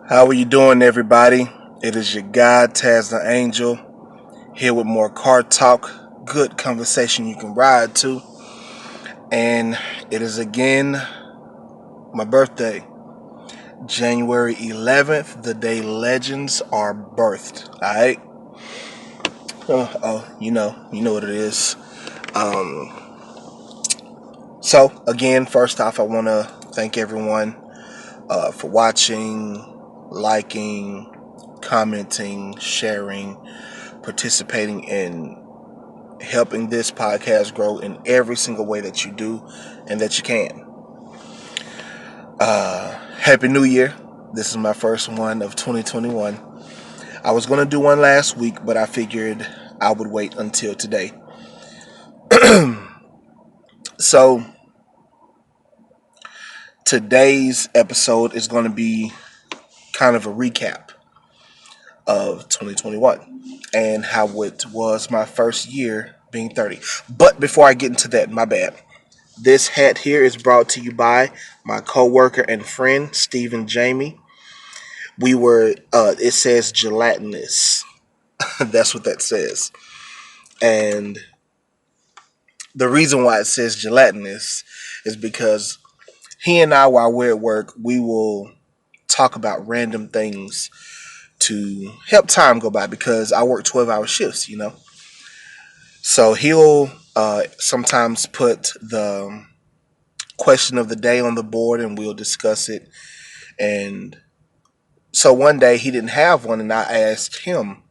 How are you doing, everybody? It is your guy, Tazz DA Angel, here with more car talk, good conversation you can ride to. And it is again my birthday, January 11th, the day legends are birthed. All right? You know what it is. Um, so, again, first off, I want to thank everyone for watching, liking, commenting, sharing, participating in helping this podcast grow in every single way that you do and that you can. Happy New Year. This is my first one of 2021. I was going to do one last week, but I figured I would wait until today. So, today's episode is going to be kind of a recap of 2021 and how it was my first year being 30. But before I get into that, my bad. This hat here is brought to you by my coworker and friend Stephen Jamie. It says gelatinous. That's what that says. And the reason why it says gelatinous is because he and I, while we're at work, we will talk about random things to help time go by because I work 12-hour shifts. So he'll sometimes put the question of the day on the board and we'll discuss it. And so one day he didn't have one, and I asked him,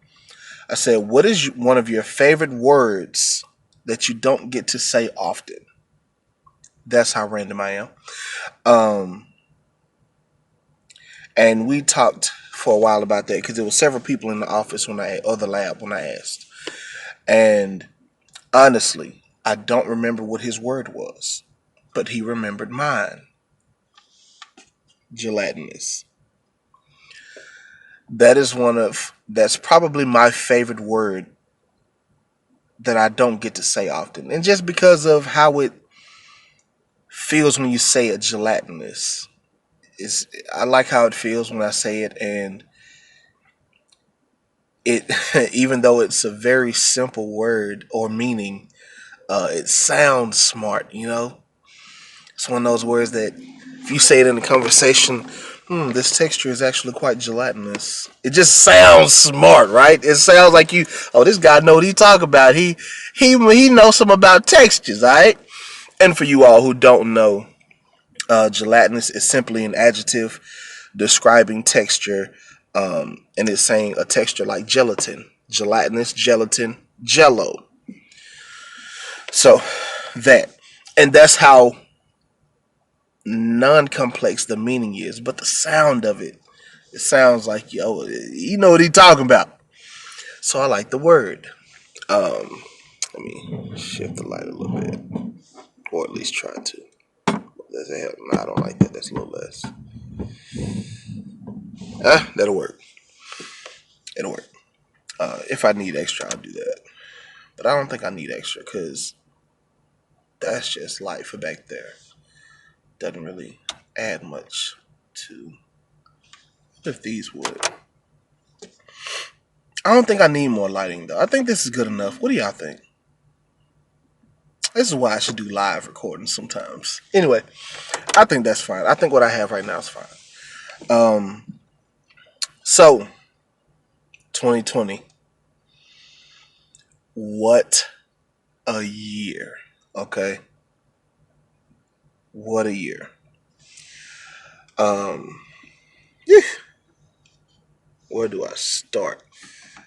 I said, what is one of your favorite words that you don't get to say often? That's how random I am. Um, and we talked for a while about that because there were several people in the office or the lab when I asked. And honestly, I don't remember what his word was, but he remembered mine. Gelatinous. That's probably my favorite word that I don't get to say often. And just because of how it feels when you say it, gelatinous. I like how it feels when I say it, and it even though it's a very simple word or meaning, it sounds smart. It's one of those words that if you say it in a conversation, this texture is actually quite gelatinous. It just sounds smart, right? It sounds like you. Oh, this guy know what he talk about. He knows something about textures, all right? And for you all who don't know, gelatinous is simply an adjective describing texture, and it's saying a texture like gelatin, gelatinous, gelatin, jello. So that, and that's how non-complex the meaning is, but the sound of it, it sounds like you know what he talking about. So I like the word. Um, Let me shift the light a little bit, or at least try to. That's a hell. No, I don't like that. That's a little less. That'll work. It'll work. If I need extra, I'll do that. But I don't think I need extra because that's just light for back there. Doesn't really add much to. If these would. I don't think I need more lighting though. I think this is good enough. What do y'all think? This is why I should do live recording sometimes. Anyway, I think that's fine. I think what I have right now is fine. So 2020. What a year. Okay. What a year. Um, yeah, where do I start?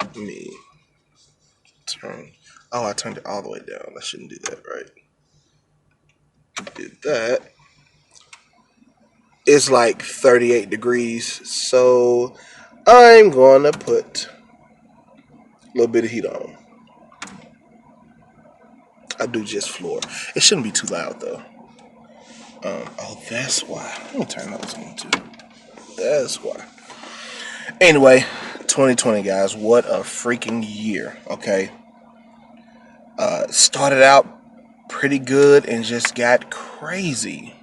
Let me turn. Oh, I turned it all the way down. I shouldn't do that, right? Did that. It's like 38 degrees, so I'm going to put a little bit of heat on. I do just floor. It shouldn't be too loud though. Oh, that's why. Let me turn those on too. That's why. Anyway, 2020, guys. What a freaking year. Okay. Started out pretty good and just got crazy.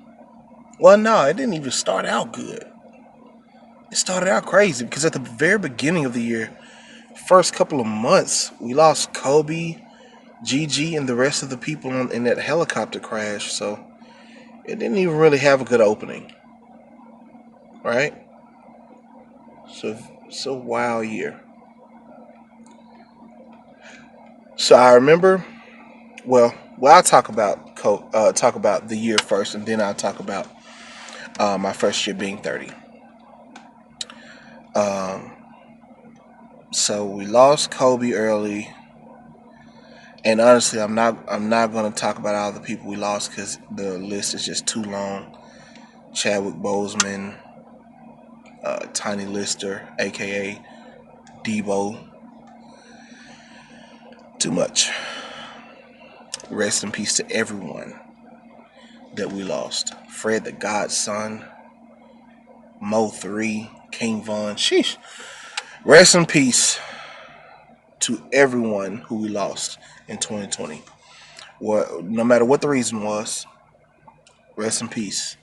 Well, no, it didn't even start out good. it started out crazy because at the very beginning of the year, first couple of months, we lost Kobe, Gigi, and the rest of the people in that helicopter crash. So it didn't even really have a good opening, right? So it's a wild year. So I remember. I'll talk about the year first, and then I'll talk about my first year being 30. Um, so we lost Kobe early, and honestly, I'm not going to talk about all the people we lost because the list is just too long. Chadwick Boseman, Tiny Lister, aka Debo, too much. Rest in peace to everyone that we lost. Fred the Godson, Mo 3, King Von. Sheesh. Rest in peace to everyone who we lost in 2020. No matter what the reason was, rest in peace.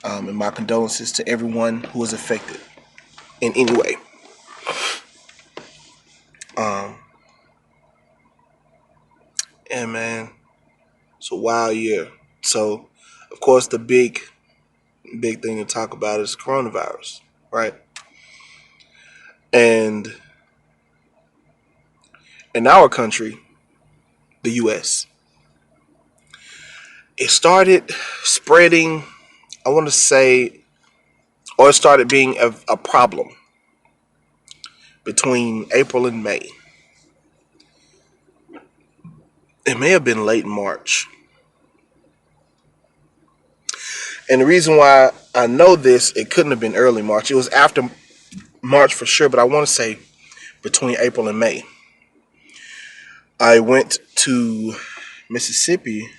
And my condolences to everyone who was affected in any way. Um, and man, it's a wild year. So, of course, the big thing to talk about is coronavirus, right? And in our country, the U.S., it started spreading. I want to say, or it started being a problem between April and May. It may have been late March. And the reason why I know this, it couldn't have been early March. It was after March for sure, but I want to say between April and May. I went to Mississippi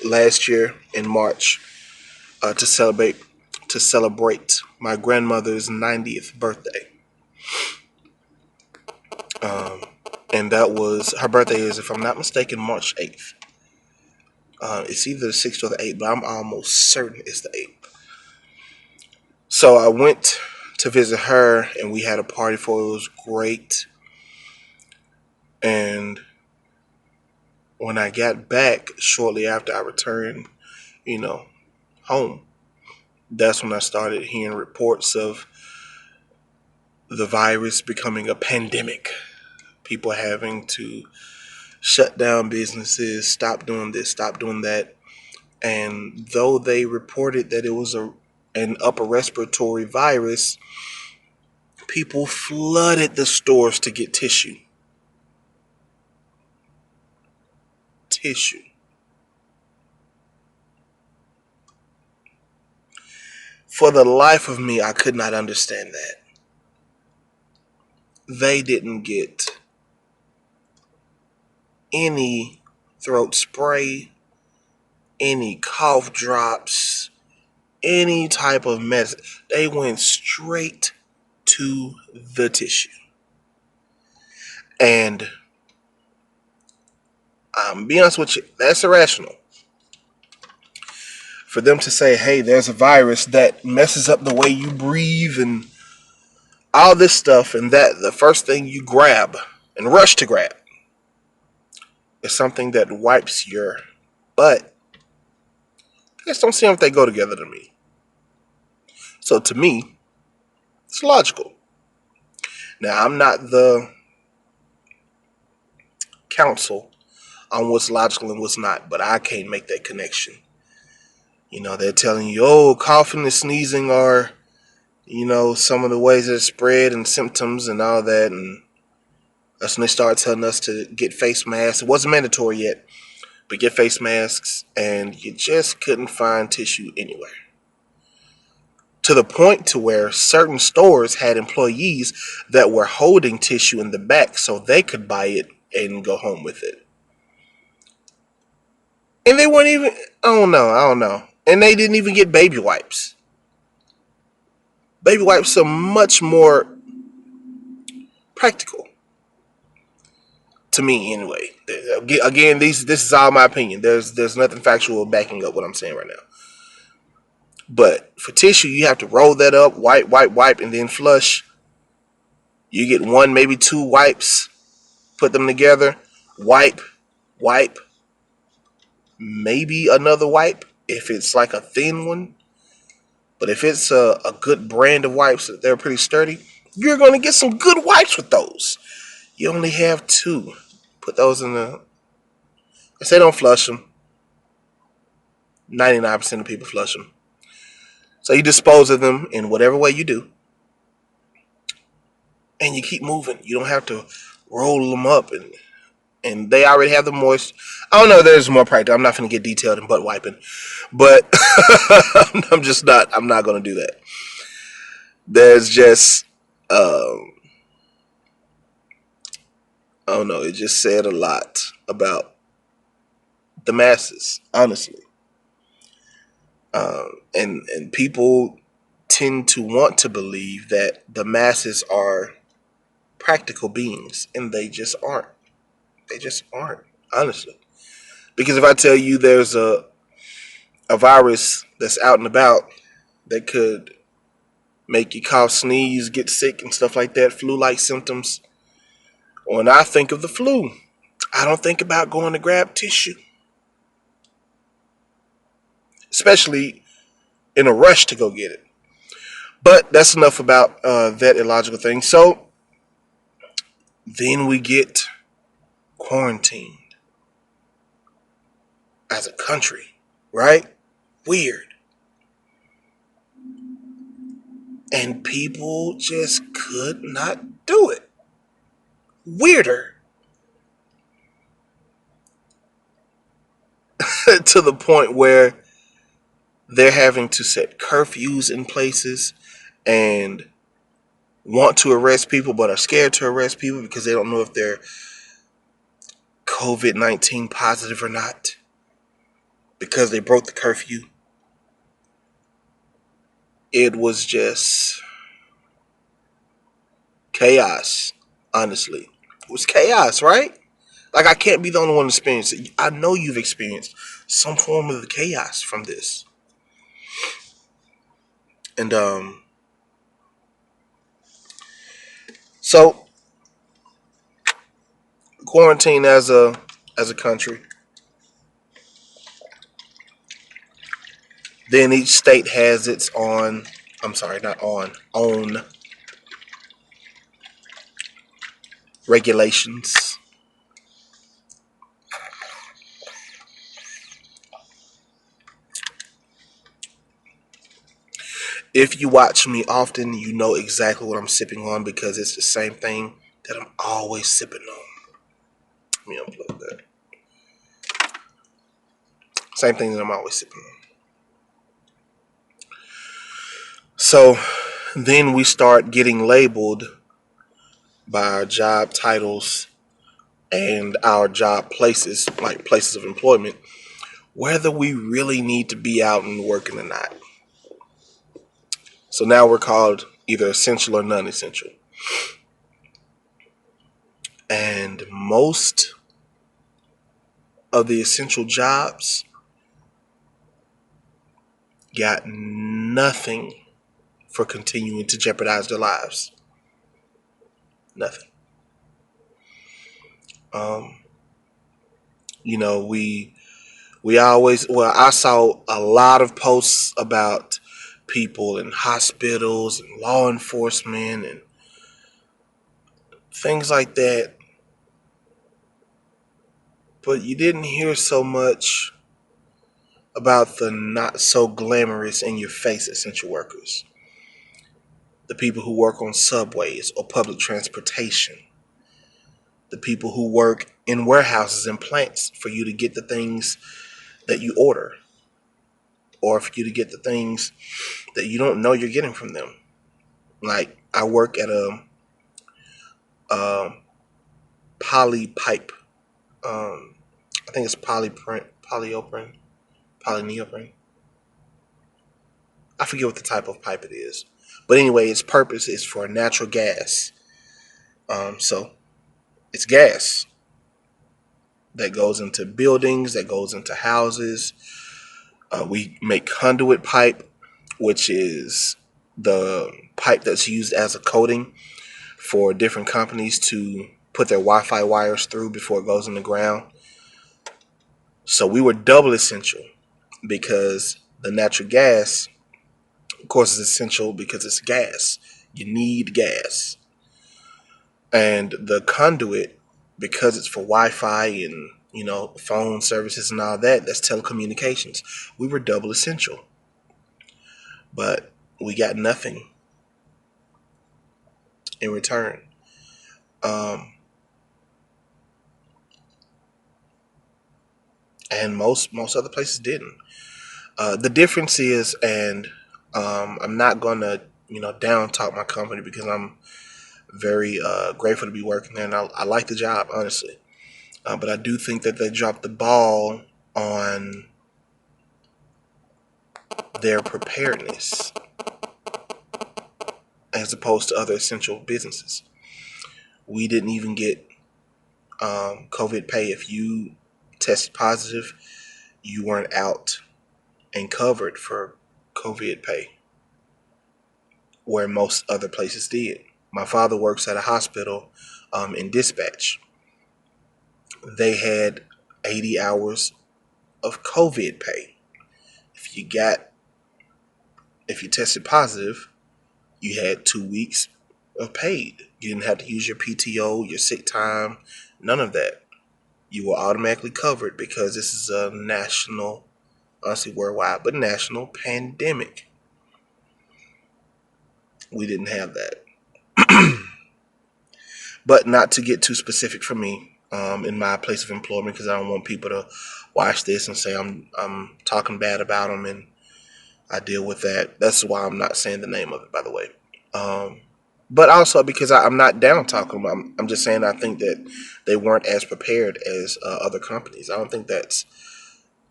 last year in March to celebrate my grandmother's 90th birthday. Um, and that was her birthday is, if I'm not mistaken, March 8th. It's either the 6th or the 8th, but I'm almost certain it's the 8th. So I went to visit her, and we had a party for it. It was great. And when I got back, shortly after I returned, you know, home, that's when I started hearing reports of the virus becoming a pandemic. People having to shut down businesses, stop doing this, stop doing that. And though they reported that it was an upper respiratory virus, people flooded the stores to get tissue. Tissue. For the life of me, I could not understand that. They didn't get any throat spray, any cough drops, any type of medicine. They went straight to the tissue. And be honest with you, that's irrational. For them to say, hey, there's a virus that messes up the way you breathe and all this stuff, and that the first thing you grab and rush to grab is something that wipes your butt. I just don't seem like they go together to me. So to me, it's logical. Now, I'm not the counsel on what's logical and what's not, but I can't make that connection. They're telling you, oh, coughing and sneezing are, some of the ways that it's spread and symptoms and all that. And that's when they start telling us to get face masks. It wasn't mandatory yet, but get face masks. And you just couldn't find tissue anywhere. To the point to where certain stores had employees that were holding tissue in the back so they could buy it and go home with it. And they weren't even, I don't know. And they didn't even get baby wipes. Baby wipes are much more practical. To me, anyway. Again, this is all my opinion. There's nothing factual backing up what I'm saying right now. But for tissue, you have to roll that up, wipe, wipe, wipe, and then flush. You get one, maybe two wipes, put them together, wipe, wipe, maybe another wipe if it's like a thin one. But if it's a good brand of wipes that they're pretty sturdy, you're going to get some good wipes with those. You only have two. Put those in the. I say don't flush them. 99% of people flush them. So you dispose of them in whatever way you do. And you keep moving. You don't have to roll them up and they already have the moist. I don't know. There's more practical. I'm not going to get detailed in butt wiping, but I'm just not. I'm not going to do that. There's just, I don't know. It just said a lot about the masses, honestly, and people tend to want to believe that the masses are practical beings, and they just aren't. They just aren't, honestly. Because if I tell you there's a virus that's out and about that could make you cough, sneeze, get sick, and stuff like that, flu-like symptoms. When I think of the flu, I don't think about going to grab tissue, especially in a rush to go get it. But that's enough about that illogical thing. So then we get quarantined as a country, right? Weird. And people just could not do it. Weirder. To the point where they're having to set curfews in places and want to arrest people but are scared to arrest people because they don't know if they're COVID-19 positive or not because they broke the curfew. It was just chaos, honestly. It was chaos, right? Like, I can't be the only one to experience it. I know you've experienced some form of the chaos from this. And so quarantine as a country. Then each state has its on. I'm sorry, not on. Own regulations. If you watch me often, you know exactly what I'm sipping on because it's the same thing that I'm always sipping on. Let me unplug that. Same thing that I'm always sipping on. So then we start getting labeled by our job titles and our job places, like places of employment, whether we really need to be out and working or not. So now we're called either essential or non-essential. And most of the essential jobs got nothing for continuing to jeopardize their lives. Nothing. Um, we always, well, I saw a lot of posts about people in hospitals and law enforcement and things like that, but you didn't hear so much about the not so glamorous in your face essential workers. The people who work on subways or public transportation. The people who work in warehouses and plants for you to get the things that you order, or for you to get the things that you don't know you're getting from them. Like, I work at a poly pipe. I think it's polyprint, polyneoprene. I forget what the type of pipe it is, but anyway, its purpose is for natural gas. So it's gas that goes into buildings, that goes into houses. We make conduit pipe which is the pipe that's used as a coating for different companies to put their Wi-Fi wires through before it goes in the ground. So we were double essential because the natural gas, of course, is essential because it's gas. You need gas. And the conduit, because it's for Wi-Fi and phone services and all that, that's telecommunications. We were double essential, but we got nothing in return. Um, and most other places didn't. The difference is, and I'm not gonna down talk my company because I'm very grateful to be working there, and I like the job honestly. But I do think that they dropped the ball on their preparedness as opposed to other essential businesses. We didn't even get COVID pay. If you tested positive, you weren't out and covered for COVID pay, where most other places did. My father works at a hospital in dispatch. They had 80 hours of COVID pay. If you got, if you tested positive, you had 2 weeks of paid. You didn't have to use your PTO, your sick time, none of that. You were automatically covered because this is a national, honestly worldwide, but national pandemic. We didn't have that. But not to get too specific for me in my place of employment, because I don't want people to watch this and say I'm talking bad about them, and I deal with that. That's why I'm not saying the name of it, by the way. But also because I'm not down talking about them. I'm just saying I think that they weren't as prepared as other companies. I don't think that's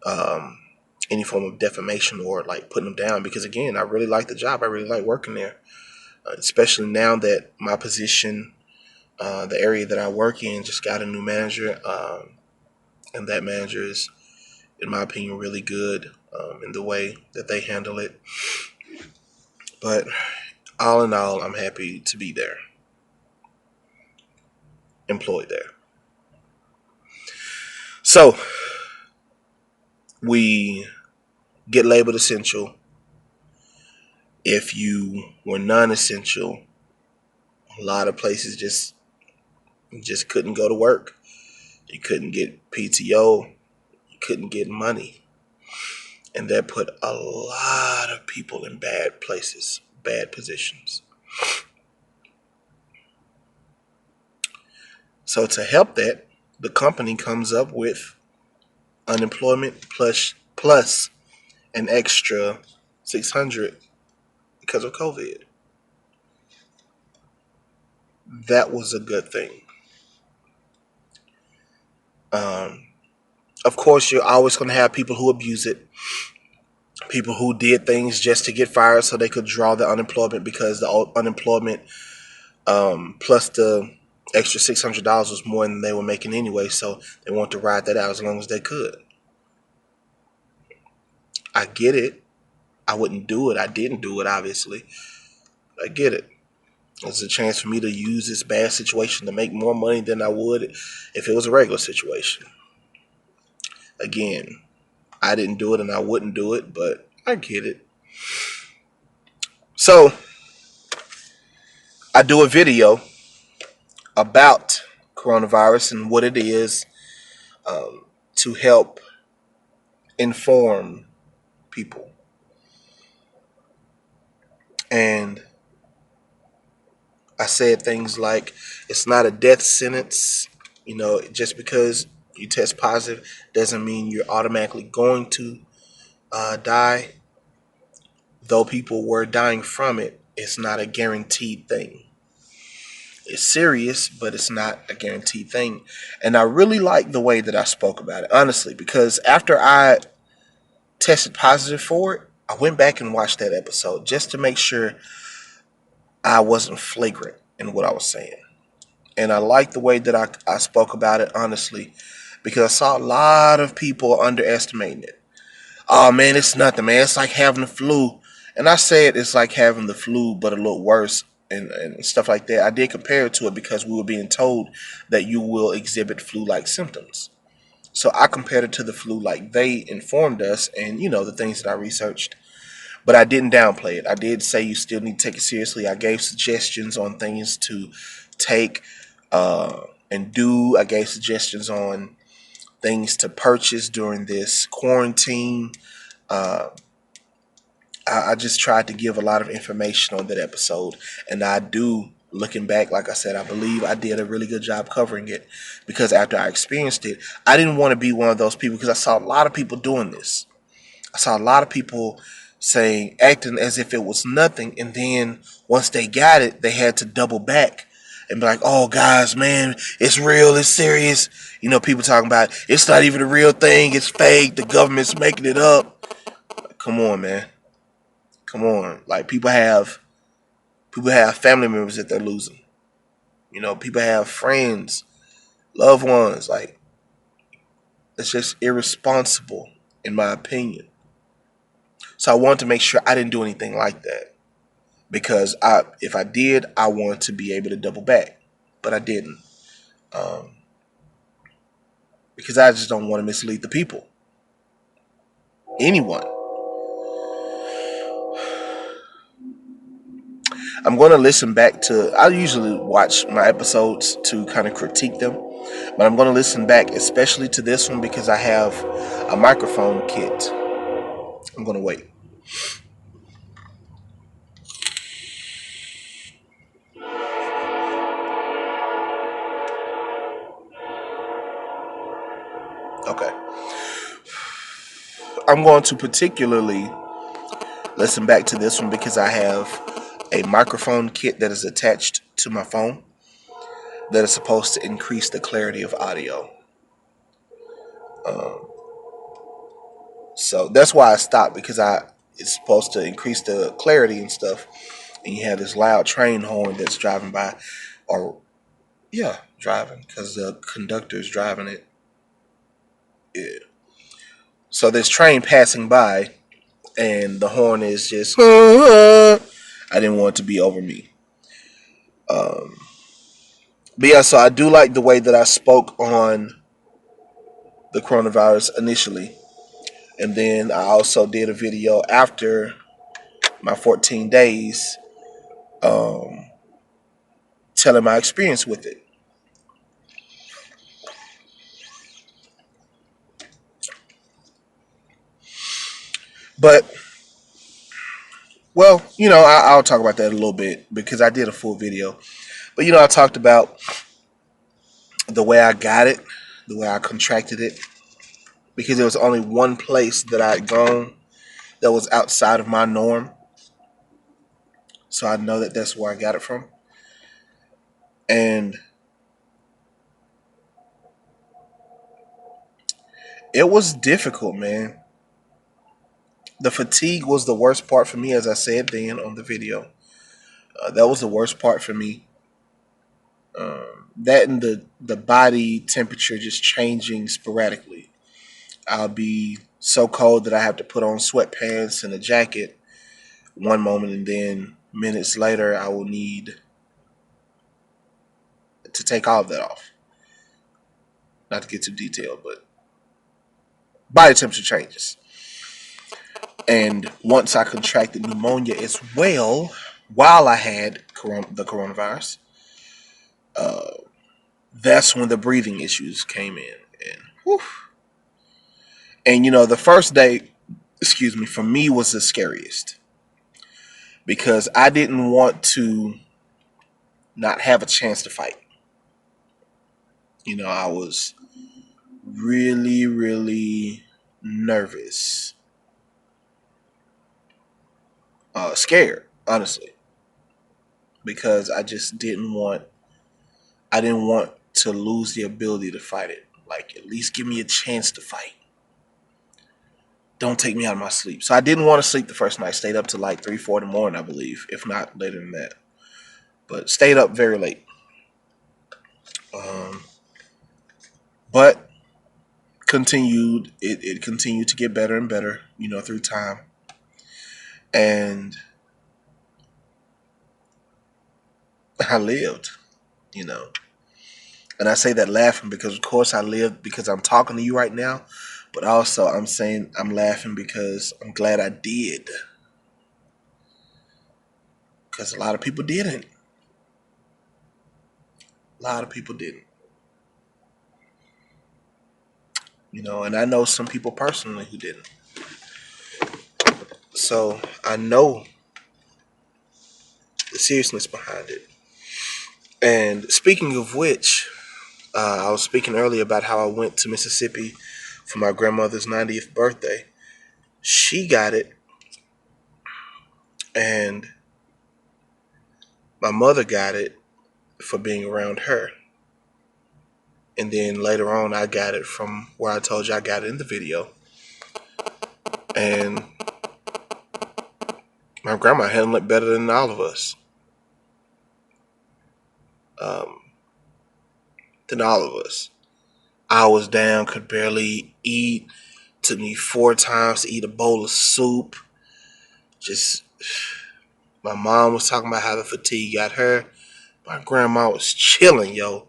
um, any form of defamation or like putting them down, because again, I really like the job. I really like working there, especially now that my position, the area that I work in, just got a new manager, and that manager is, in my opinion, really good in the way that they handle it. But all in all, I'm happy to be there, employed there. So we get labeled essential. If you were non-essential, a lot of places just couldn't go to work. You couldn't get PTO. You couldn't get money, and that put a lot of people in bad places, bad positions. So to help that, the company comes up with unemployment plus an extra 600 because of COVID. That was a good thing. Um, of course, you're always going to have people who abuse it, people who did things just to get fired so they could draw the unemployment, because the unemployment plus the extra $600 was more than they were making anyway, so they wanted to ride that out as long as they could. I get it. I wouldn't do it. I didn't do it, obviously. I get it. It's a chance for me to use this bad situation to make more money than I would if it was a regular situation. Again, I didn't do it and I wouldn't do it, but I get it. So I do a video about coronavirus and what it is, to help inform people. And I said things like, it's not a death sentence. Just because you test positive doesn't mean you're automatically going to die. Though people were dying from it, it's not a guaranteed thing. It's serious, but it's not a guaranteed thing. And I really like the way that I spoke about it, honestly, because after I tested positive for it, I went back and watched that episode just to make sure I wasn't flagrant in what I was saying. And I like the way that I spoke about it, honestly, because I saw a lot of people underestimating it. Oh man, it's nothing, man. It's like having the flu. And I said it's like having the flu, but a little worse and stuff like that. I did compare it to it because we were being told that you will exhibit flu-like symptoms. So I compared it to the flu like they informed us, and the things that I researched. But I didn't downplay it. I did say you still need to take it seriously. I gave suggestions on things to take and do. I gave suggestions on things to purchase during this quarantine. Uh, I just tried to give a lot of information on that episode, and I do. Looking back, like I said, I believe I did a really good job covering it because after I experienced it, I didn't want to be one of those people because I saw a lot of people doing this. I saw a lot of people saying, acting as if it was nothing, and then once they got it, they had to double back and be like, "Oh, guys, man, it's real, it's serious." People talking about it's not even a real thing, it's fake, the government's making it up. Come on, man, come on. Like people have family members that they're losing. People have friends, loved ones. Like it's just irresponsible, in my opinion. So I wanted to make sure I didn't do anything like that. Because if I did, I wanted to be able to double back, but I didn't, um, because I just don't want to mislead the people, anyone. I'm going to listen back to. I usually watch my episodes to kind of critique them, but I'm going to listen back, especially to this one, because I have a microphone kit. I'm going to wait. Okay, I'm going to particularly listen back to this one because I have a microphone kit that is attached to my phone that is supposed to increase the clarity of audio. Um, so that's why I stopped because it's supposed to increase the clarity and stuff. And you have this loud train horn that's driving by, or yeah, driving because the conductor is driving it. Yeah. So this train passing by, and the horn is just. I didn't want it to be over me. Um, but yeah, so I do like the way that I spoke on the coronavirus initially, and then I also did a video after my 14 days, um, telling my experience with it. But well, I'll talk about that a little bit because I did a full video. But I talked about the way I got it, the way I contracted it, because there was only one place that I had gone that was outside of my norm, so I know that that's where I got it from. And it was difficult, man. The fatigue was the worst part for me, as I said then on the video. That was the worst part for me. That and the body temperature just changing sporadically. I'll be so cold that I have to put on sweatpants and a jacket one moment, and then minutes later, I will need to take all of that off. Not to get too detailed, but body temperature changes. And once I contracted pneumonia as well, while I had the coronavirus, uh, that's when the breathing issues came in. And whew. And the first day, excuse me, for me was the scariest because I didn't want to not have a chance to fight. I was really, really nervous, scared, honestly, because I didn't want to lose the ability to fight it. Like, at least give me a chance to fight. Don't take me out of my sleep. So I didn't want to sleep the first night. Stayed up to like 3, 4 in the morning, I believe, if not later than that. But stayed up very late. Um, but continued. It continued to get better and better, through time. And I lived, you know. And I say that laughing because, of course, I lived because I'm talking to you right now. But also, I'm saying I'm laughing because I'm glad I did. Because a lot of people didn't. A lot of people didn't. You know, and I know some people personally who didn't. So I know the seriousness behind it. And speaking of which, I was speaking earlier about how I went to Mississippi for my grandmother's 90th birthday. She got it, and my mother got it for being around her. And then later on, I got it from where I told you I got it in the video. And my grandma handled it better than all of us. Um, than all of us. I was down, could barely eat. Took me 4 times to eat a bowl of soup. Just, my mom was talking about how the fatigue got her. My grandma was chilling, yo.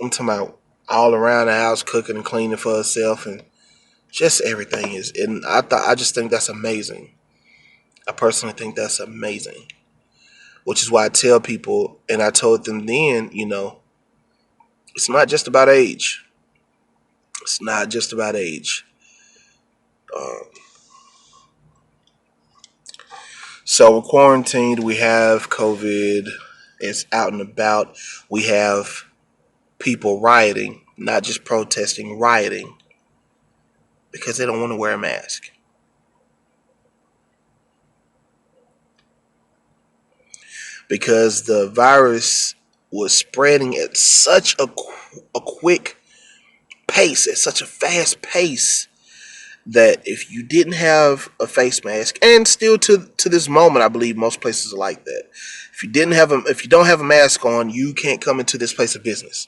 I'm talking about all around the house, cooking and cleaning for herself, and just everything is. And I just think that's amazing. I personally think that's amazing. Which is why I tell people, and I told them then, it's not just about age. It's not just about age. Um, so we're quarantined. We have COVID. It's out and about. We have people rioting, not just protesting, rioting because they don't want to wear a mask. Because the virus was spreading at such a quick pace, at such a fast pace, that if you didn't have a face mask, and still to this moment, I believe most places are like that. If you don't have a mask on, you can't come into this place of business.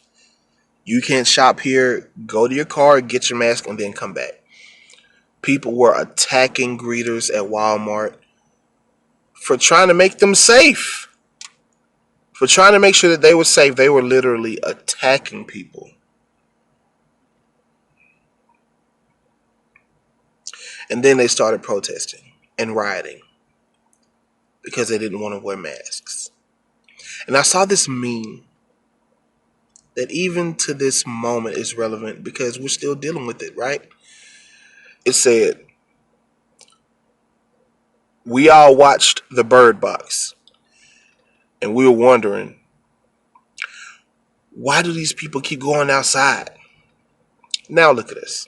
You can't shop here. Go to your car, get your mask, and then come back. People were attacking greeters at Walmart for trying to make them safe. For trying to make sure that they were safe, they were literally attacking people. And then they started protesting and rioting because they didn't want to wear masks. And I saw this meme that even to this moment is relevant because we're still dealing with it, right? It said, we all watched the Bird Box and we were wondering, why do these people keep going outside? Now look at this.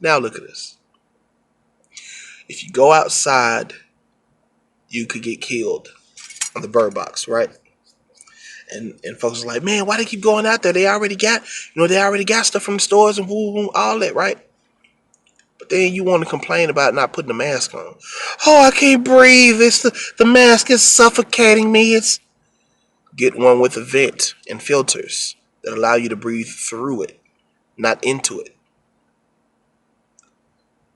Now look at this. If you go outside, you could get killed on the Bird Box, right? And folks are like, man, why they keep going out there? They already got stuff from the stores and woo woo, all that, right? But then you want to complain about not putting a mask on. Oh, I can't breathe. It's the mask is suffocating me. It's Get one with a vent and filters that allow you to breathe through it, not into it.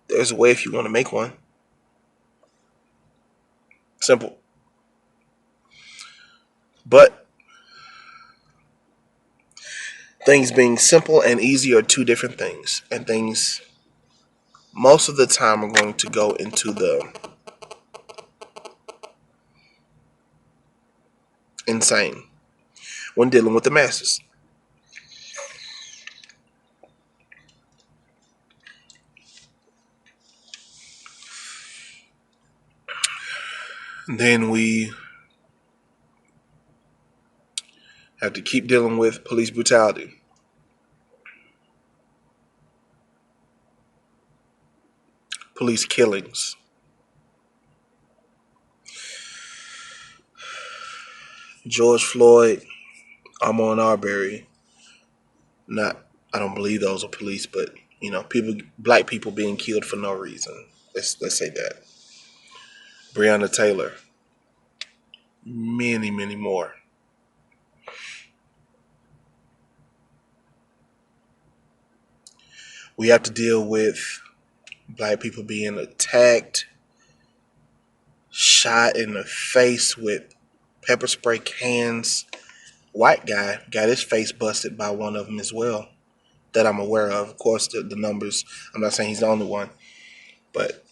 There's a way if you want to make one. Simple. But things being simple and easy are two different things. And things most of the time are going to go into the insane when dealing with the masses. Then we have to keep dealing with police brutality, police killings. George Floyd, Ahmaud Arbery. Not, I don't believe those are police, but black people being killed for no reason. Let's say that. Breonna Taylor, many, many more. We have to deal with Black people being attacked, shot in the face with pepper spray cans. White guy got his face busted by one of them as well, that I'm aware of. Of course, the numbers, I'm not saying he's the only one, but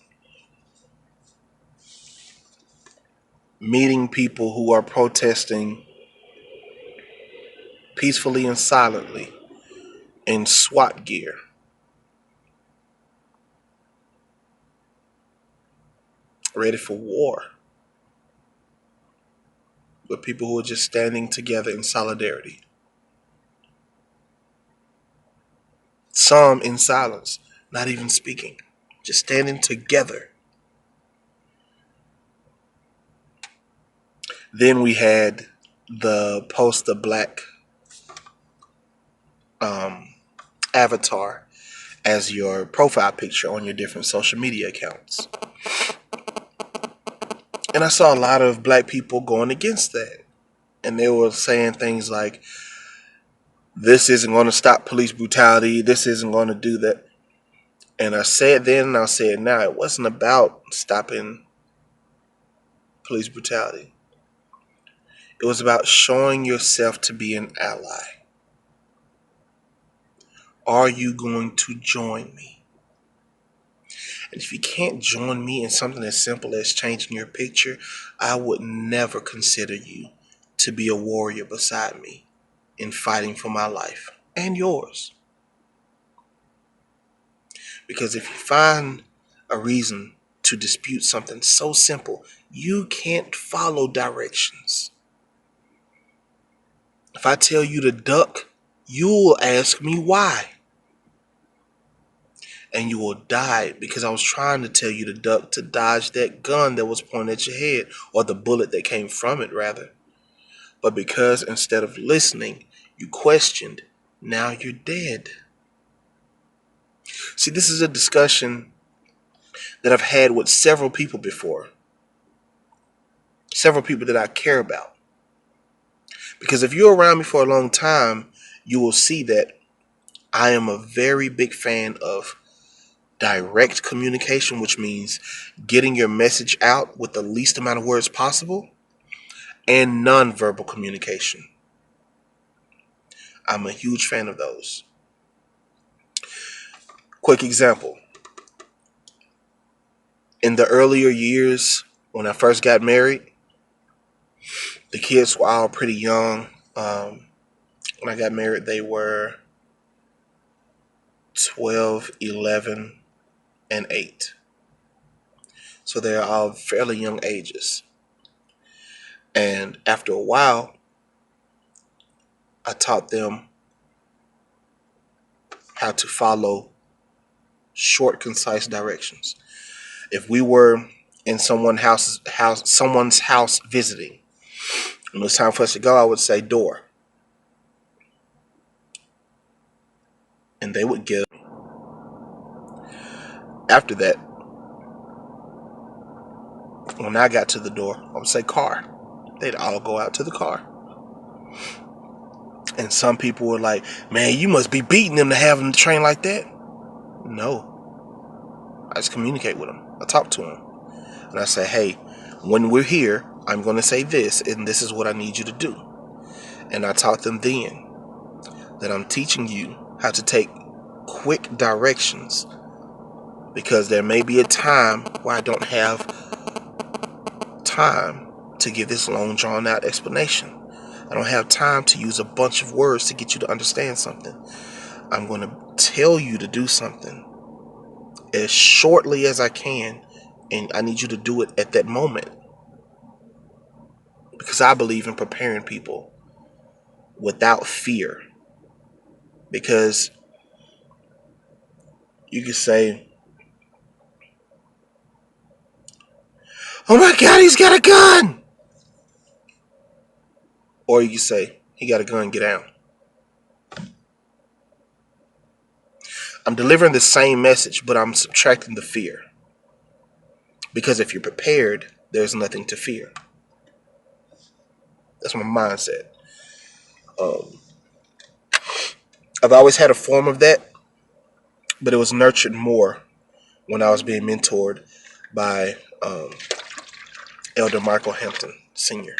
meeting people who are protesting peacefully and silently in SWAT gear, ready for war, with people who are just standing together in solidarity. Some in silence, not even speaking, just standing together. Then we had the post the black um, avatar as your profile picture on your different social media accounts. And I saw a lot of black people going against that. And they were saying things like, this isn't going to stop police brutality. This isn't going to do that. And I said then and I'll say it now, it wasn't about stopping police brutality. It was about showing yourself to be an ally. Are you going to join me? And if you can't join me in something as simple as changing your picture, I would never consider you to be a warrior beside me in fighting for my life and yours. Because if you find a reason to dispute something so simple, you can't follow directions. If I tell you to duck, you will ask me why. And you will die because I was trying to tell you to duck to dodge that gun that was pointed at your head, or the bullet that came from it, rather. But because instead of listening, you questioned, now you're dead. See, this is a discussion that I've had with several people before. Several people that I care about. Because if you're around me for a long time, you will see that I am a very big fan of direct communication, which means getting your message out with the least amount of words possible, and nonverbal communication. I'm a huge fan of those. Quick example. In the earlier years, when I first got married, the kids were all pretty young. When I got married, they were 12, 11, and 8. So they're all fairly young ages. And after a while, I taught them how to follow short, concise directions. If we were in someone's house visiting, when it was time for us to go, I would say door. And they would give. After that, when I got to the door, I would say car. They'd all go out to the car. And some people were like, man, you must be beating them to have them train like that. No. I just communicate with them. I talk to them. And I say, hey, when we're here, I'm going to say this, and this is what I need you to do. And I taught them then that I'm teaching you how to take quick directions, because there may be a time where I don't have time to give this long drawn out explanation. I don't have time to use a bunch of words to get you to understand something. I'm going to tell you to do something as shortly as I can, and I need you to do it at that moment, because I believe in preparing people without fear. Because you could say, oh my God, he's got a gun. Or you could say, he got a gun, get down. I'm delivering the same message, but I'm subtracting the fear. Because if you're prepared, there's nothing to fear. That's my mindset. I've always had a form of that, but it was nurtured more when I was being mentored by Elder Michael Hampton Sr.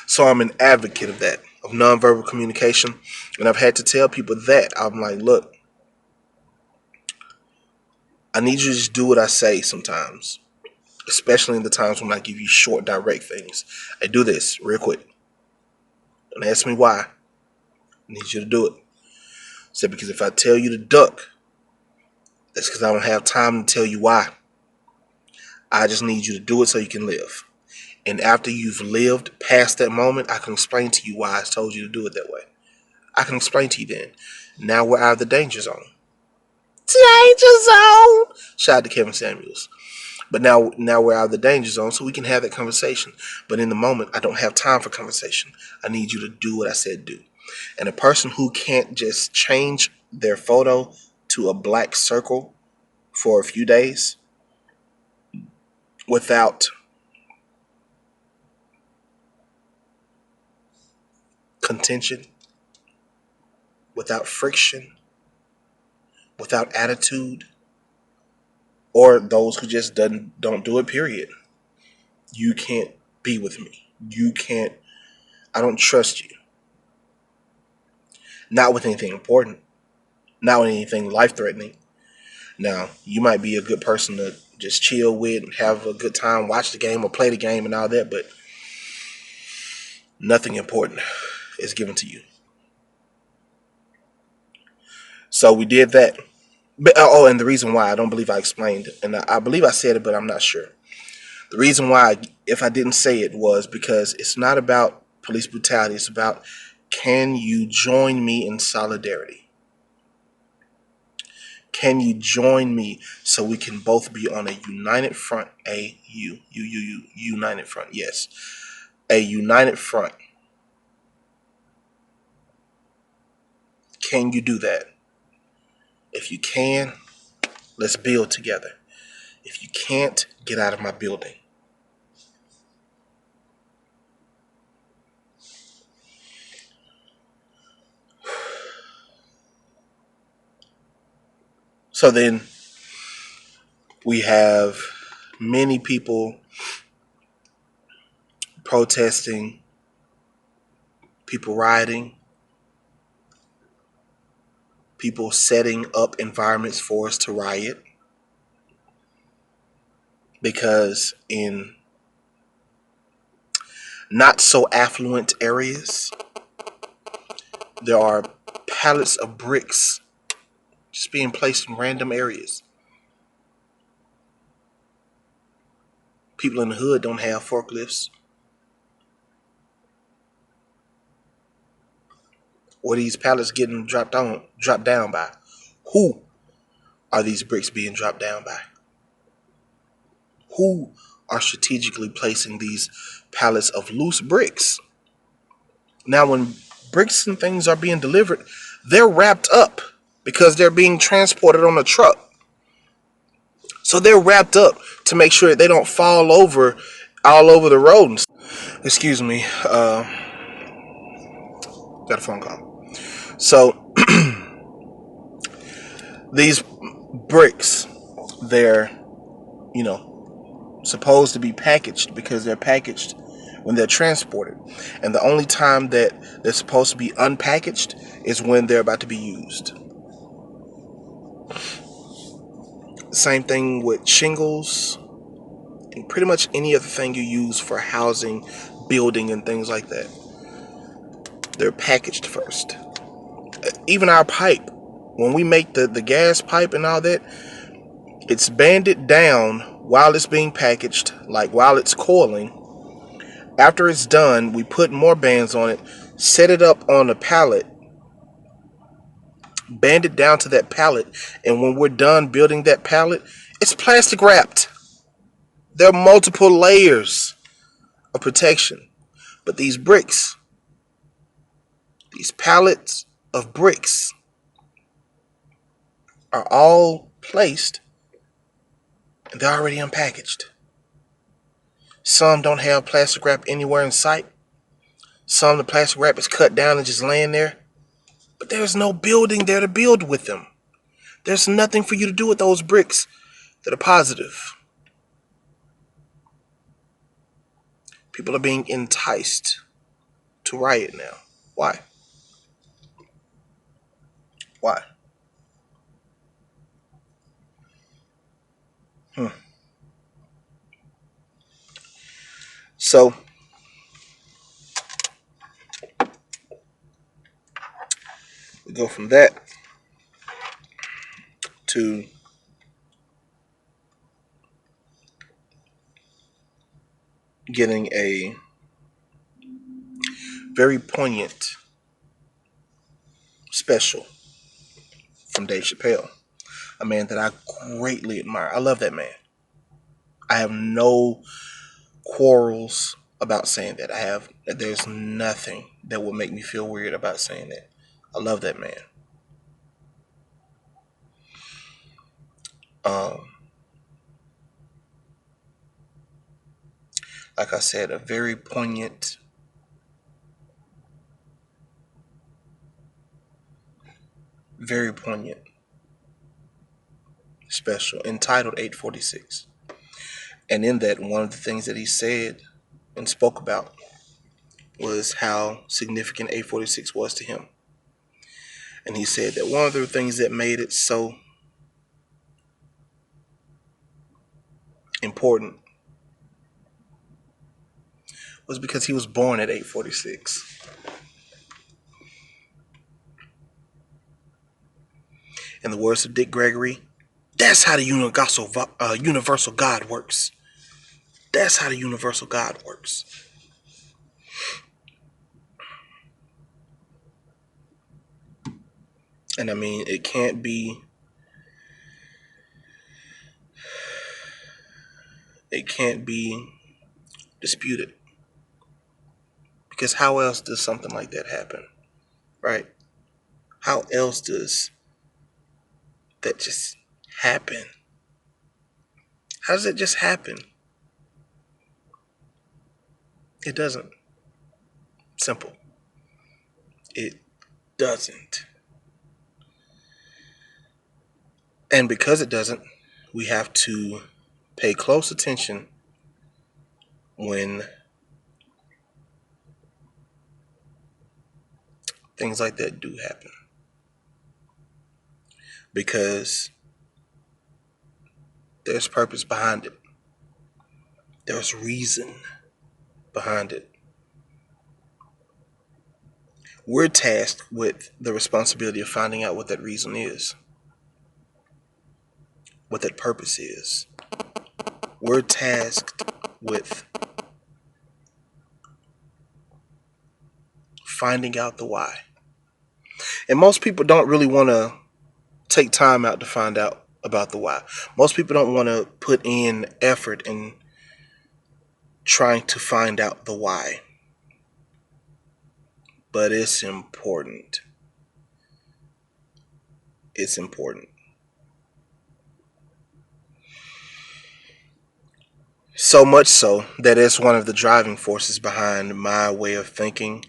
So I'm an advocate of that, of nonverbal communication. And I've had to tell people that. I'm like, look, I need you to just do what I say sometimes, especially in the times when I give you short, direct things. I do this real quick. Don't ask me why. I need you to do it. I said, because if I tell you to duck, that's because I don't have time to tell you why. I just need you to do it so you can live. And after you've lived past that moment, I can explain to you why I told you to do it that way. I can explain to you then. Now we're out of the danger zone. Danger zone! Shout out to Kevin Samuels. But now we're out of the danger zone, so we can have that conversation. But in the moment, I don't have time for conversation. I need you to do what I said do. And a person who can't just change their photo to a black circle for a few days without contention, without friction, without attitude, or those who just don't do it, period. You can't be with me. You can't, I don't trust you. Not with anything important, not with anything life threatening. Now, you might be a good person to just chill with and have a good time, watch the game or play the game and all that, but nothing important is given to you. So we did that. But, oh, and the reason why, I don't believe I explained, and I believe I said it, but I'm not sure. The reason why, if I didn't say it, was because it's not about police brutality. It's about, can you join me in solidarity? Can you join me so we can both be on a united front? United front. Yes, a united front. Can you do that? If you can, let's build together. If you can't, get out of my building. So then we have many people protesting, people rioting, people setting up environments for us to riot. Because in not so affluent areas, there are pallets of bricks just being placed in random areas. People in the hood don't have forklifts. Where these pallets getting dropped down by? Who are these bricks being dropped down by? Who are strategically placing these pallets of loose bricks? Now, when bricks and things are being delivered, they're wrapped up because they're being transported on a truck. So they're wrapped up to make sure that they don't fall over all over the road. Excuse me, got a phone call. So these bricks, they're, supposed to be packaged because they're packaged when they're transported. And the only time that they're supposed to be unpackaged is when they're about to be used. Same thing with shingles and pretty much any other thing you use for housing, building, and things like that. They're packaged first. Even our pipe, when we make the gas pipe and all that, it's banded down while it's being packaged, like while it's coiling. After it's done, we put more bands on it, set it up on a pallet, band it down to that pallet, and when we're done building that pallet, it's plastic wrapped. There are multiple layers of protection. But these bricks, these pallets of bricks, are all placed and they're already unpackaged. Some don't have plastic wrap anywhere in sight. Some of the plastic wrap is cut down and just laying there. But there's no building there to build with them. There's nothing for you to do with those bricks that are positive. People are being enticed to riot now. Why? Why? Hmm. So we go from that to getting a very poignant special from Dave Chappelle, a man that I greatly admire. I love that man. I have no quarrels about saying that. There's nothing that would make me feel weird about saying that. I love that man. Um, like I said, a very poignant, very poignant special entitled 846. And in that, one of the things that he said and spoke about was how significant 846 was to him. And he said that one of the things that made it so important was because he was born at 846. In the words of Dick Gregory, that's how the universal God works. That's how the universal God works. And I mean, it can't be disputed. Because how else does something like that happen? Right? How else does that just happen? How does it just happen? It doesn't. Simple. It doesn't. And because it doesn't, we have to pay close attention when things like that do happen. Because there's purpose behind it. There's reason behind it. We're tasked with the responsibility of finding out what that reason is, what that purpose is. We're tasked with finding out the why. And most people don't really want to take time out to find out about the why. Most people don't want to put in effort in trying to find out the why. But it's important. It's important. So much so that it's one of the driving forces behind my way of thinking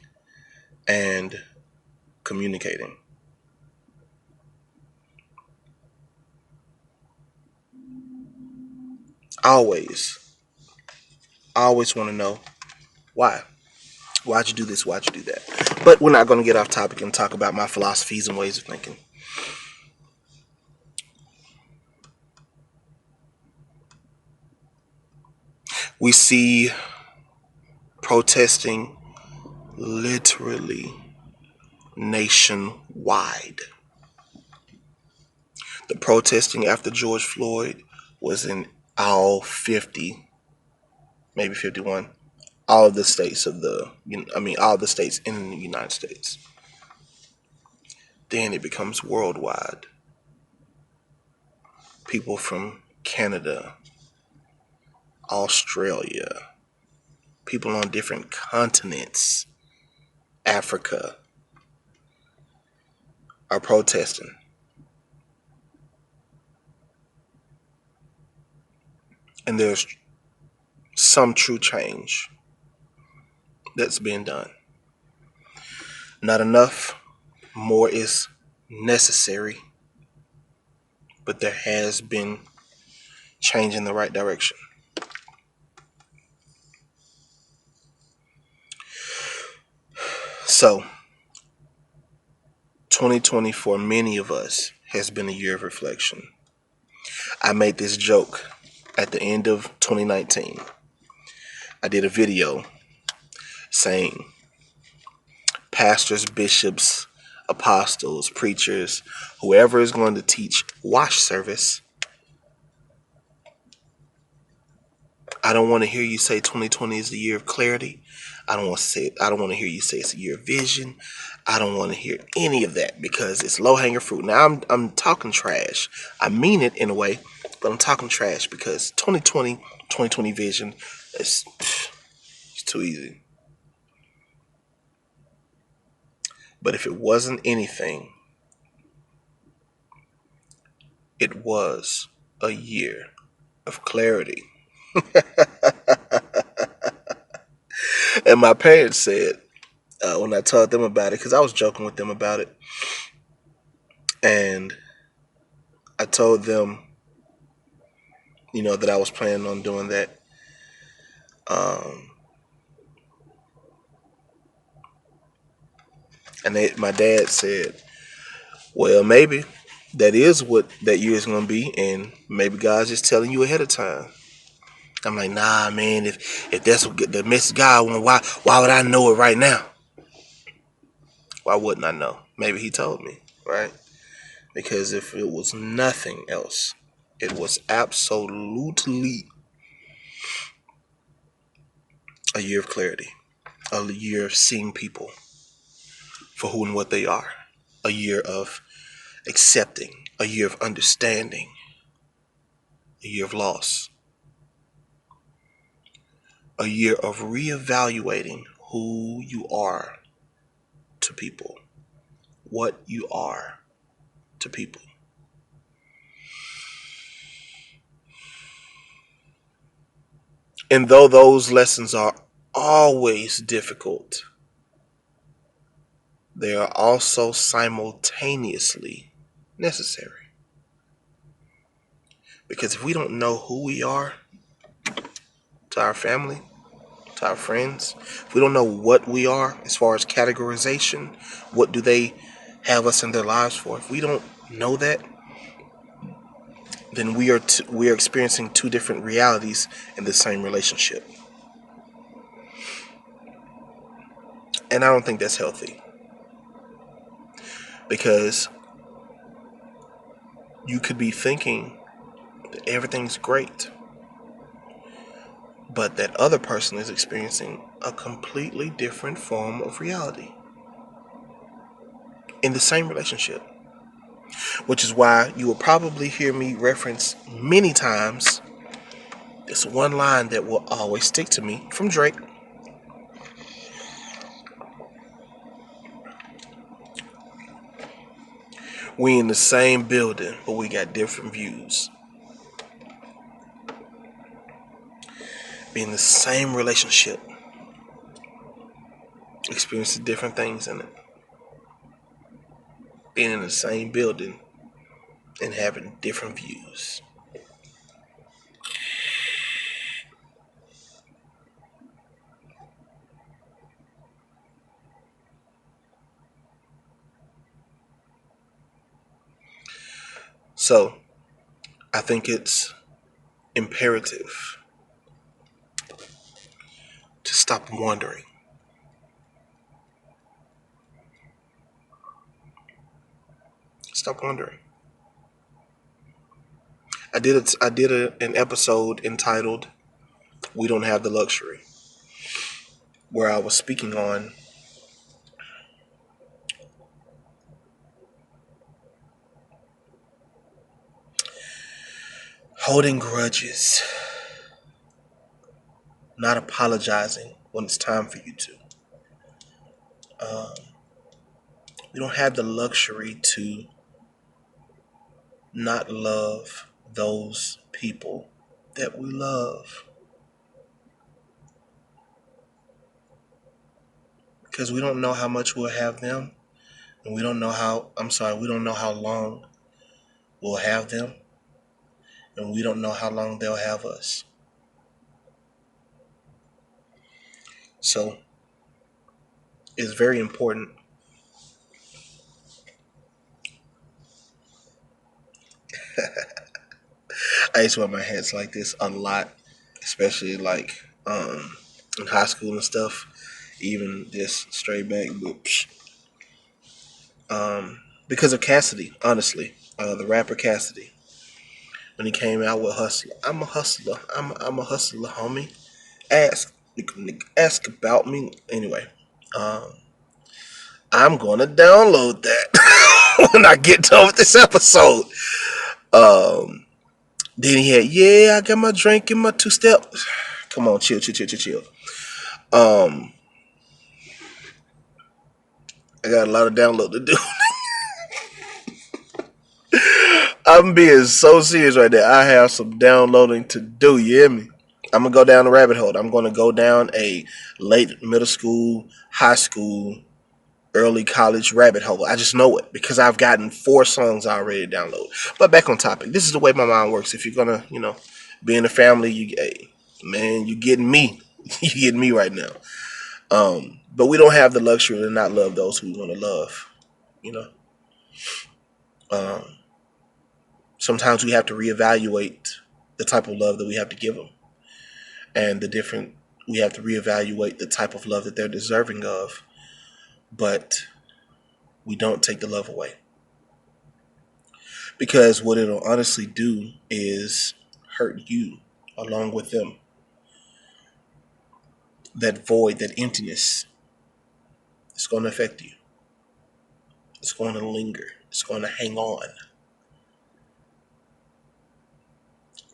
and communicating. Always, I always want to know why. Why'd you do this? Why'd you do that? But we're not going to get off topic and talk about my philosophies and ways of thinking. We see protesting literally nationwide. The protesting after George Floyd was in all 50, maybe 51, all of the states all the states in the United States. Then it becomes worldwide. People from Canada, Australia, people on different continents, Africa, are protesting. And there's some true change that's being done. Not enough, more is necessary, but there has been change in the right direction. So, 2020 for many of us has been a year of reflection. I made this joke at the end of 2019. I did a video saying pastors, bishops, apostles, preachers, whoever is going to teach wash service, I don't want to hear you say 2020 is the year of clarity. I don't want to hear you say it's a year of vision. I don't want to hear any of that because it's low hanging fruit. Now I'm talking trash. I mean it in a way, but I'm talking trash because 2020 vision is it's too easy. But if it wasn't anything, it was a year of clarity. And my parents said when I told them about it, because I was joking with them about it, and I told them, that I was planning on doing that. Um, and my dad said, "Well, maybe that is what that year is going to be, and maybe God's just telling you ahead of time." I'm like, "Nah, man. If that's what the message God want, why would I know it right now? Why wouldn't I know? Maybe He told me, right? Because if it was nothing else, it was absolutely a year of clarity, a year of seeing people for who and what they are, a year of accepting, a year of understanding, a year of loss, a year of reevaluating who you are to people, what you are to people." And though those lessons are always difficult, they are also simultaneously necessary. Because if we don't know who we are to our family, to our friends, if we don't know what we are as far as categorization, what do they have us in their lives for? If we don't know that, then we are experiencing two different realities in the same relationship. And I don't think that's healthy because you could be thinking that everything's great, but that other person is experiencing a completely different form of reality in the same relationship. Which is why you will probably hear me reference many times this one line that will always stick to me from Drake. We in the same building, but we got different views. Be in the same relationship, experiencing different things in it. Being in the same building and having different views. So, I think it's imperative to stop wondering. Stop wondering. An episode entitled "We Don't Have the Luxury," where I was speaking on holding grudges, not apologizing when it's time for you to. Um, we don't have the luxury to not love those people that we love because we don't know how much we'll have them, and we don't know how. I'm sorry, we don't know how long we'll have them, and we don't know how long they'll have us. So it's very important. I used to wear my hats like this a lot, especially like in high school and stuff. Even just straight back, but because of Cassidy, honestly, the rapper Cassidy, when he came out with Hustler, I'm a hustler, I'm a hustler, homie. Ask about me anyway. Um, I'm gonna download that when I get done with this episode. Um, then he had, yeah, I got my drink and my two step. Come on, chill, chill, chill, chill, chill. Um, I got a lot of download to do. I'm being so serious right there. I have some downloading to do. You hear me? I'm gonna go down the rabbit hole. I'm gonna go down a late middle school, high school, early college rabbit hole. I just know it because I've gotten 4 songs already downloaded. But back on topic. This is the way my mind works. If you're gonna, be in a family, hey, man, you getting me. You getting me right now. But we don't have the luxury to not love those who we want to love. You know. Um, Sometimes we have to reevaluate the type of love that we have to give them, and the different. We have to reevaluate the type of love that they're deserving of, but we don't take the love away. Because what it'll honestly do is hurt you along with them. That void, that emptiness, it's going to affect you. It's going to linger. It's going to hang on.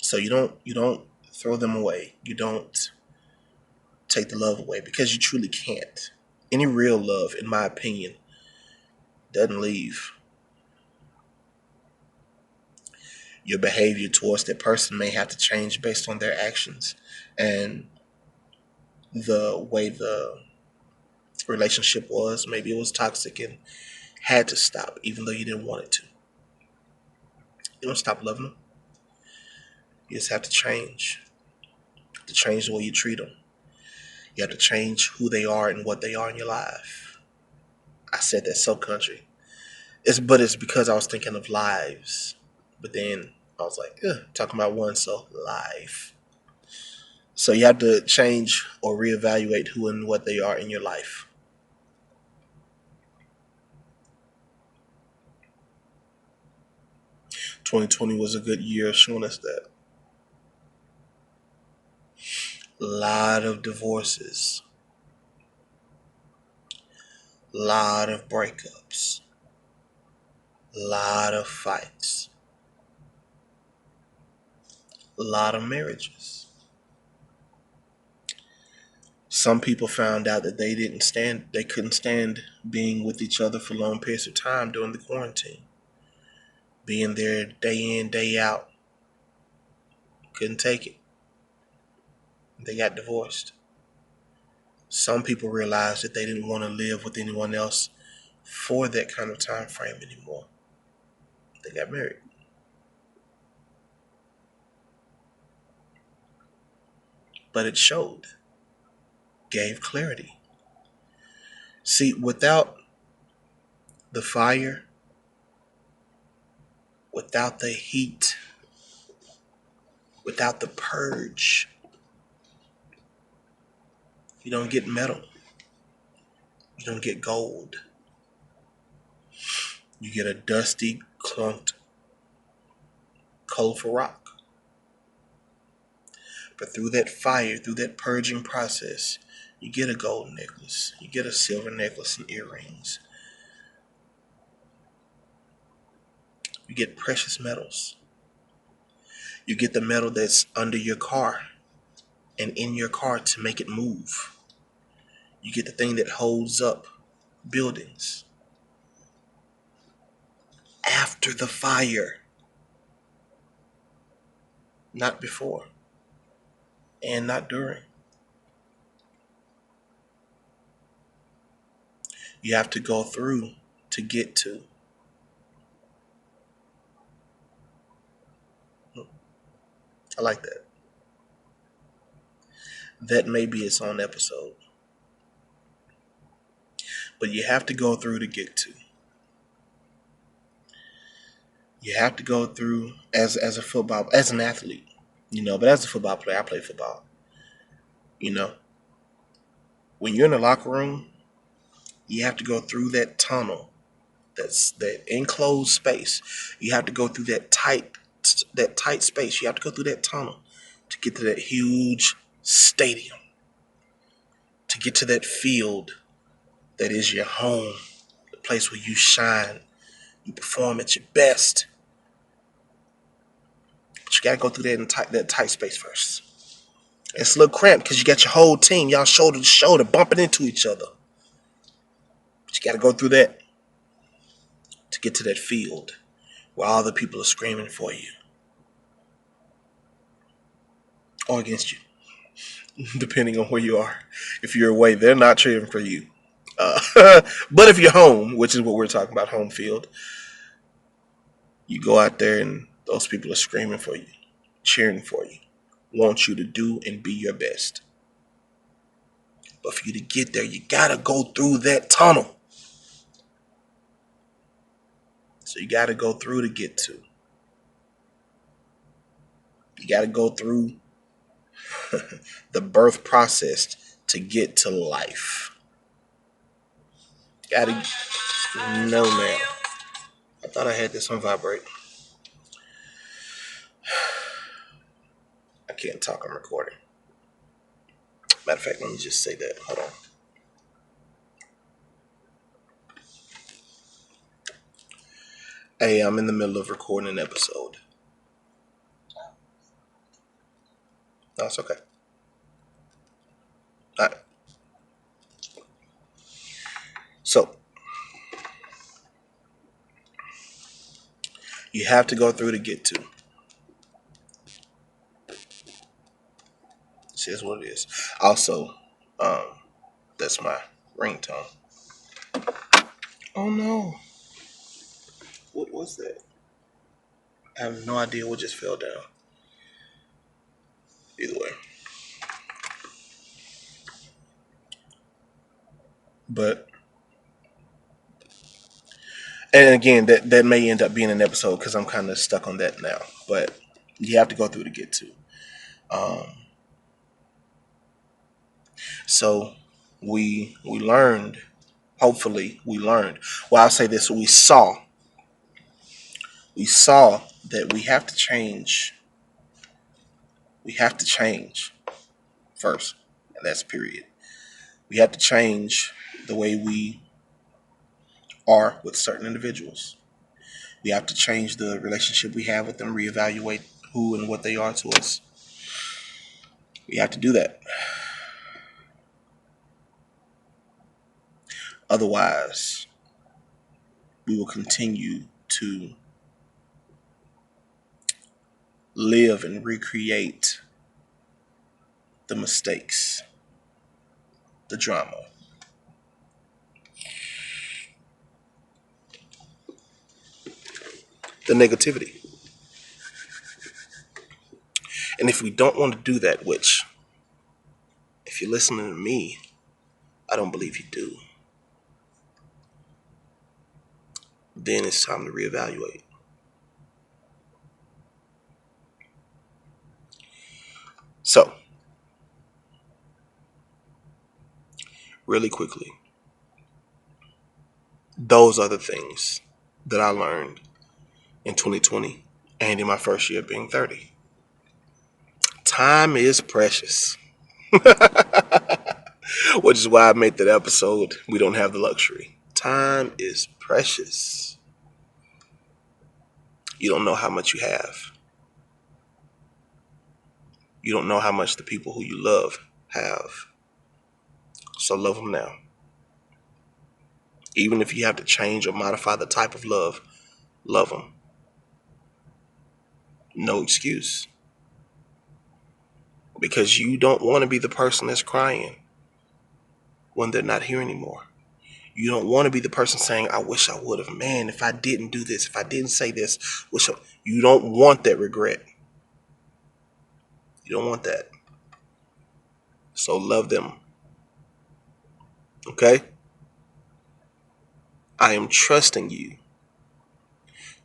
So you don't throw them away. You don't take the love away because you truly can't. Any real love, in my opinion, doesn't leave. Your behavior towards that person may have to change based on their actions and the way the relationship was. Maybe it was toxic and had to stop, even though you didn't want it to. You don't stop loving them. You just have to change. You have to change the way you treat them. You have to change who they are and what they are in your life. I said that so country. But it's because I was thinking of lives. But then I was like, talking about one, so life. So you have to change or reevaluate who and what they are in your life. 2020 was a good year of showing us that. A lot of divorces, a lot of breakups, a lot of fights, a lot of marriages. Some people found out that they couldn't stand being with each other for long periods of time during the quarantine. Being there day in, day out, couldn't take it. They got divorced. Some people realized that they didn't want to live with anyone else for that kind of time frame anymore. They got married. But it showed, gave clarity. See, without the fire, without the heat, without the purge, you don't get metal. You don't get gold. You get a dusty, clunked, colorful rock. But through that fire, through that purging process, you get a gold necklace. You get a silver necklace and earrings. You get precious metals. You get the metal that's under your car and in your car to make it move. You get the thing that holds up buildings. After the fire, not before, and not during. You have to go through to get to. I like that. That may be its own episode. But you have to go through to get to. You have to go through as a football, as an athlete, but as a football player, I play football. You know, when you're in the locker room, you have to go through that tunnel, that's that enclosed space. You have to go through that tight space. You have to go through that tunnel to get to that huge stadium, to get to that field that is your home, the place where you shine, you perform at your best. But you gotta go through that tight space first. It's a little cramped because you got your whole team, y'all shoulder to shoulder, bumping into each other. But you gotta go through that to get to that field where all the people are screaming for you or against you, depending on where you are. If you're away, they're not cheering for you. But if you're home, which is what we're talking about, home field, you go out there and those people are screaming for you, cheering for you, want you to do and be your best. But for you to get there, you gotta go through that tunnel. So you gotta go through to get to. You gotta go through the birth process to get to life. Gotta no man. I thought I had this on vibrate. I can't talk, I'm recording. Matter of fact, let me just say that. Hold on. Hey, I'm in the middle of recording an episode. No, it's okay. Alright. So you have to go through to get to. See, that's what it is. Also, that's my ringtone. Oh no. What was that? I have no idea what just fell down. Either way. But and again, that may end up being an episode because I'm kind of stuck on that now. But you have to go through to get to. Um, so we learned. Hopefully, we learned. Well, I'll say this: we saw that we have to change. We have to change first, and that's period. We have to change the way we are with certain individuals. We have to change the relationship we have with them, reevaluate who and what they are to us. We have to do that. Otherwise, we will continue to live and recreate the mistakes, the drama. The negativity. And if we don't want to do that, which, if you're listening to me, I don't believe you do, then it's time to reevaluate. So, really quickly, those are the things that I learned in 2020 and in my first year being 30. Time is precious. Which is why I made that episode. We don't have the luxury. Time is precious. You don't know how much you have. You don't know how much the people who you love have. So love them now. Even if you have to change or modify the type of love them. No excuse. Because you don't want to be the person that's crying when they're not here anymore. You don't want to be the person saying, I wish I would have. Man, if I didn't do this, if I didn't say this, you don't want that regret. You don't want that. So love them. Okay? I am trusting you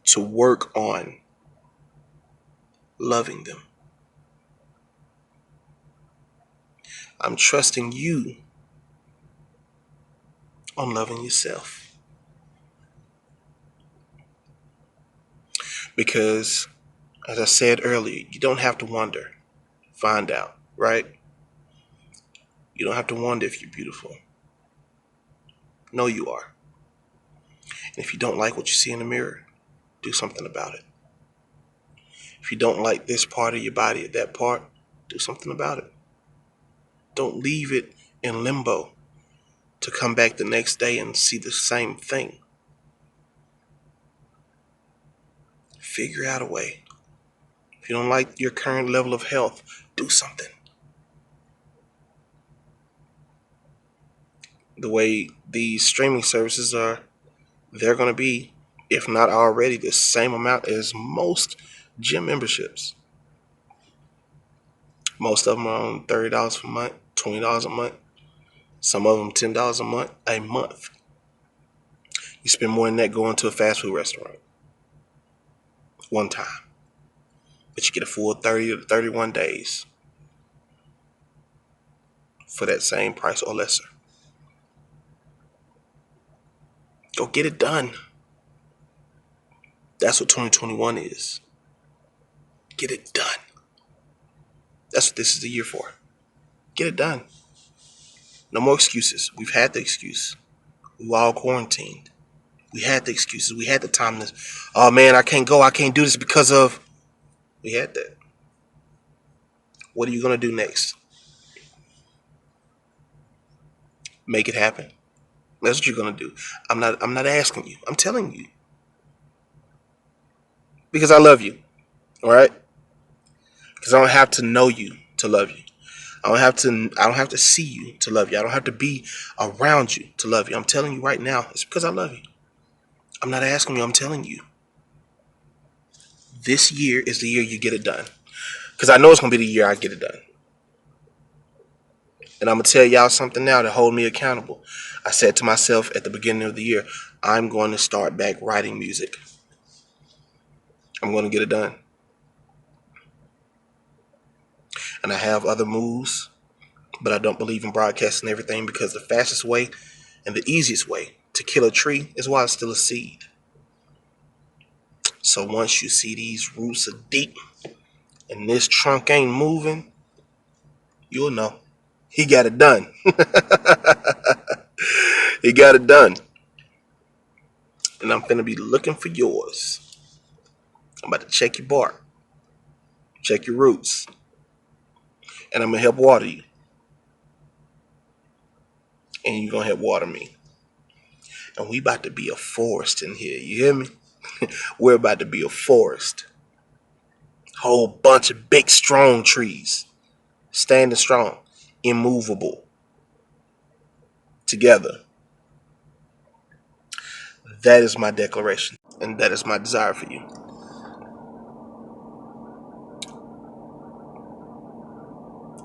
to work on loving them. I'm trusting you on loving yourself. Because, as I said earlier, you don't have to wonder. Find out, right? You don't have to wonder if you're beautiful. No, you are. And if you don't like what you see in the mirror, do something about it. If you don't like this part of your body or that part, do something about it. Don't leave it in limbo to come back the next day and see the same thing. Figure out a way. If you don't like your current level of health, do something. The way these streaming services are, they're going to be, if not already, the same amount as most gym memberships. Most of them are on $30 a month, $20 a month. Some of them $10 a month. You spend more than that going to a fast food restaurant one time. But you get a full 30 to 31 days for that same price or lesser. Go get it done. That's what 2021 is. Get it done. That's what this is the year for. Get it done. No more excuses. We've had the excuse. We were all quarantined. We had the excuses. We had the time to, oh man, I can't go. I can't do this because of. We had that. What are you going to do next? Make it happen. That's what you're going to do. I'm not asking you. I'm telling you. Because I love you. All right? Because I don't have to know you to love you. I don't have to see you to love you. I don't have to be around you to love you. I'm telling you right now, it's because I love you. I'm not asking you, I'm telling you. This year is the year you get it done. Because I know it's going to be the year I get it done. And I'm going to tell y'all something now to hold me accountable. I said to myself at the beginning of the year, I'm going to start back writing music. I'm going to get it done. And I have other moves, but I don't believe in broadcasting everything because the fastest way and the easiest way to kill a tree is while it's still a seed. So once you see these roots are deep and this trunk ain't moving, you'll know. He got it done. He got it done. And I'm going to be looking for yours. I'm about to check your bark. Check your roots. And I'm going to help water you. And you're going to help water me. And we about to be a forest in here. You hear me? We're about to be a forest. Whole bunch of big, strong trees. Standing strong. Immovable. Together. That is my declaration. And that is my desire for you.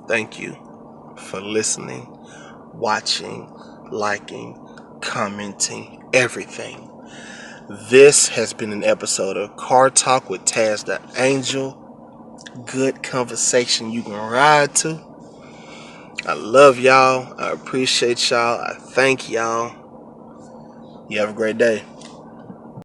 Thank you for listening, watching, liking, commenting, everything. This has been an episode of Car Talk with Tazz DA Angel. Good conversation you can ride to. I love y'all. I appreciate y'all. I thank y'all. You have a great day.